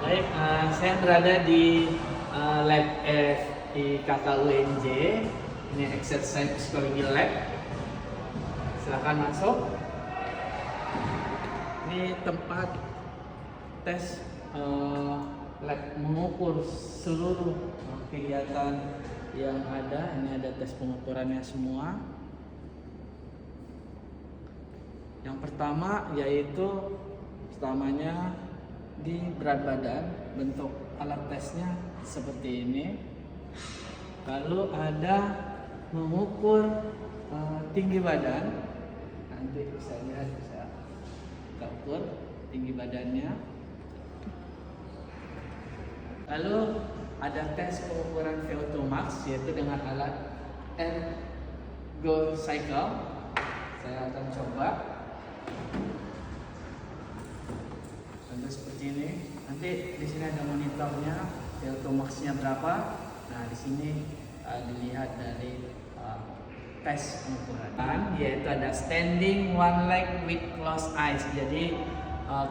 Baik, saya berada di lab di KKUNJ. Ini exercise psikologi lab. Silakan masuk. Ini tempat tes lab mengukur seluruh kegiatan yang ada. Ini ada tes pengukurannya semua. Yang pertama yaitu pertamanya di berat badan, bentuk alat tesnya seperti ini. Lalu ada mengukur tinggi badan, nanti bisa lihat, bisa kita ukur tinggi badannya. Lalu ada tes pengukuran VO2 max, yaitu dengan alat ergo cycle. Saya akan coba. Tentu seperti ini. Nanti di sini ada monitornya, VO2 max-nya berapa. Nah, di sini dilihat dari tes pengukuran, yaitu ada standing one leg with closed eyes. Jadi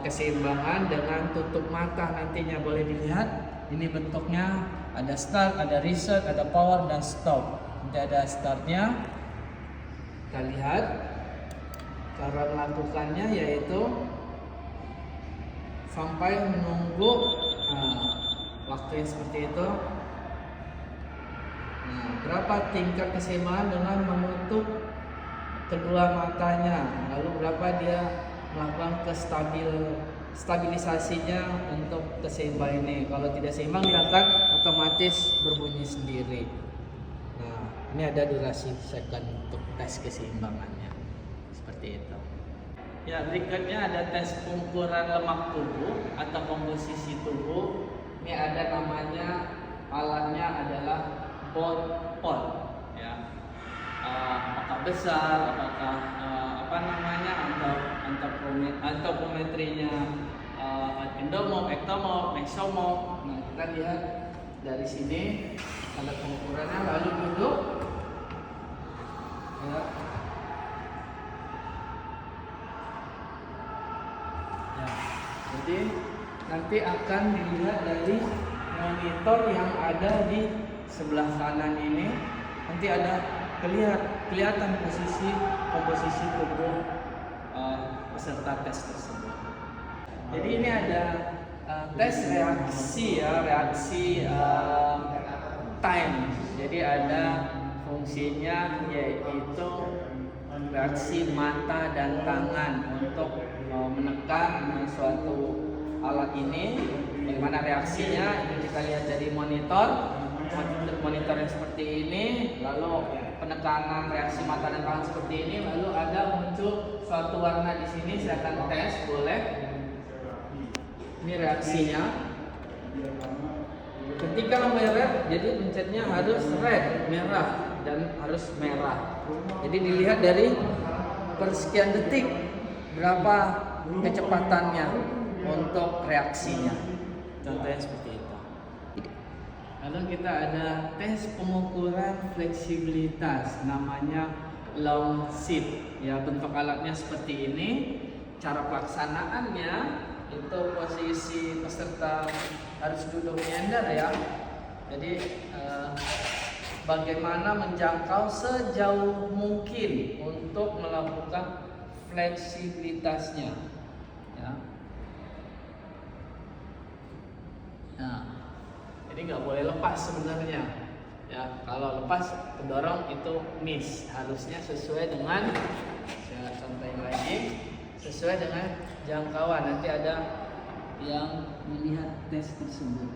keseimbangan dengan tutup mata nantinya boleh dilihat. Ini bentuknya ada start, ada reset, ada power dan stop. Nanti ada startnya. Kita lihat cara melakukannya, yaitu sampai menunggu waktunya seperti itu. Nah, berapa tingkat keseimbangan dengan menutup kedua matanya, lalu berapa dia melakukan stabilisasinya untuk keseimbangan ini. Kalau tidak seimbang dia akan otomatis berbunyi sendiri. Nah, ini ada durasi second untuk tes keseimbangannya seperti itu. Ya, berikutnya ada tes pengukuran lemak tubuh atau komposisi tubuh. Ini ada namanya, alatnya adalah bone pod, ya. Apakah besar, apakah antropometrinya endomorf, ektomorf, mesomorf. Nah, kita lihat dari sini alat pengukurannya, lalu duduk. Ya. Jadi nanti akan dilihat dari monitor yang ada di sebelah kanan ini. Nanti ada kelihatan komposisi tubuh peserta tes tersebut. Jadi ini ada tes reaksi, reaksi time. Jadi ada fungsinya, yaitu reaksi mata dan tangan untuk menekan suatu alat ini. Bagaimana reaksinya? Ini kita lihat dari monitor yang seperti ini. Lalu penekanan reaksi mata dan tangan seperti ini. Lalu ada muncul suatu warna di sini. Saya akan tes, boleh? Ini reaksinya. Ketika merah, jadi pencetnya harus red, merah, dan harus merah. Jadi dilihat dari persekian detik berapa kecepatannya untuk reaksinya. Contohnya seperti itu. Lalu kita ada tes pengukuran fleksibilitas, namanya long sit. Ya, bentuk alatnya seperti ini. Cara pelaksanaannya itu posisi peserta harus duduk nyender, ya. Jadi bagaimana menjangkau sejauh mungkin untuk melakukan fleksibilitasnya, ya. Nah, jadi nggak boleh lepas sebenarnya, ya. Kalau lepas kedorong itu miss. Harusnya sesuai dengan, saya contohin lagi, sesuai dengan jangkauan. Nanti ada yang melihat tes tersebut.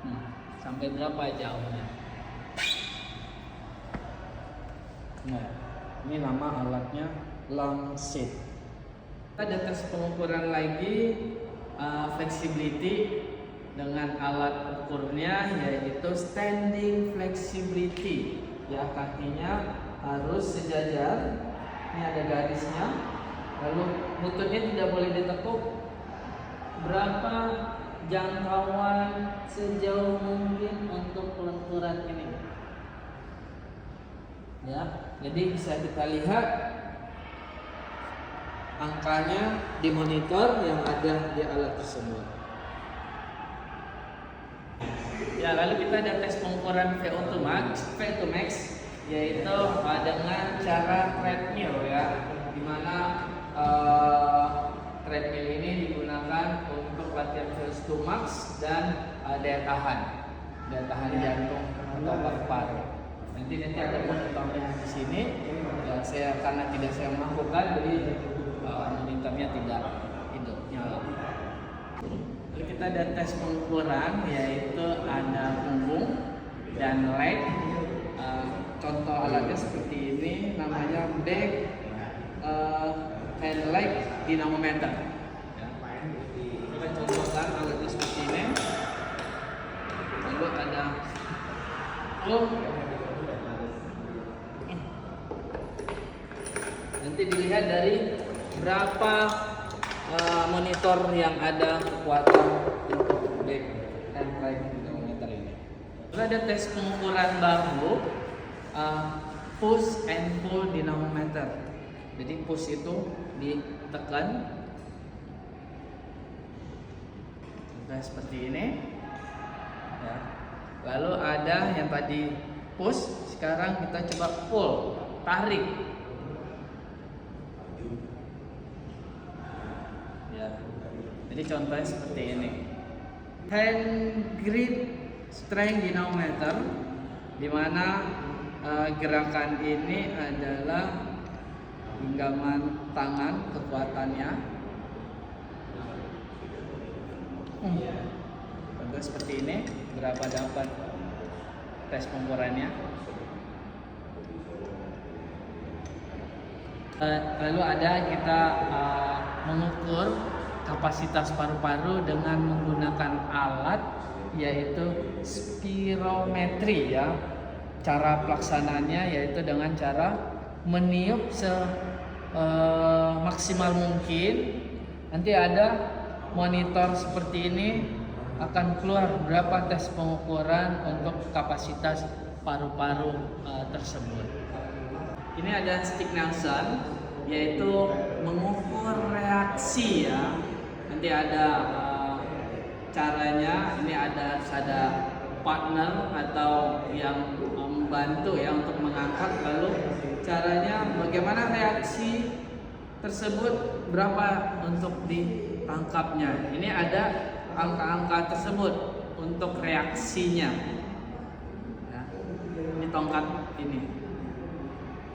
Nah, sampai berapa jauhnya? Nah, ini nama alatnya long sit. Ada tes pengukuran lagi, flexibility dengan alat ukurnya, yaitu standing flexibility. Ya, kakinya harus sejajar. Ini ada garisnya. Lalu lututnya tidak boleh ditekuk. Berapa jangkauan sejauh mungkin untuk lenturan ini? Ya, jadi bisa kita lihat angkanya di monitor yang ada di alat tersebut. Ya, lalu kita ada tes pengukuran VO2 max, yaitu dengan cara treadmill ya, dimana treadmill ini digunakan untuk latihan VO2 max dan daya tahan jantung atau paru-paru. Nanti ada monitornya di sini. Ya, karena tidak saya melakukan, jadi monitornya tidak hidup nyala. Lalu kita ada tes pengukuran, yaitu ada punggung dan leg. Contoh alatnya seperti ini, namanya back and leg dynamometer. Ya. Kita contohkan alatnya seperti ini. Lalu ada nanti dilihat dari berapa monitor yang ada kekuatan untuk back and leg dynamometer ini. Lalu ada tes pengukuran baru, push and pull dynamometer. Jadi push itu ditekan, contohnya seperti ini. Ya. Lalu ada yang tadi push, sekarang kita coba pull, tarik. Ya. Jadi contohnya seperti ini. Hand grip strength dynamometer, di mana gerakan ini adalah genggaman tangan kekuatannya. Contoh seperti ini, berapa dapat tes pengukurannya. Lalu ada kita mengukur kapasitas paru-paru dengan menggunakan alat, yaitu spirometri ya. Cara pelaksananya yaitu dengan cara meniup maksimal mungkin. Nanti ada monitor seperti ini, akan keluar berapa tes pengukuran untuk kapasitas paru-paru tersebut. Ini ada stick Nelson, yaitu mengukur reaksi ya. Nanti ada caranya. Ini ada partner atau yang membantu ya untuk mengangkat. Lalu caranya bagaimana reaksi tersebut, berapa untuk ditangkapnya. Ini ada angka-angka tersebut untuk reaksinya ya. Ini tongkat ini.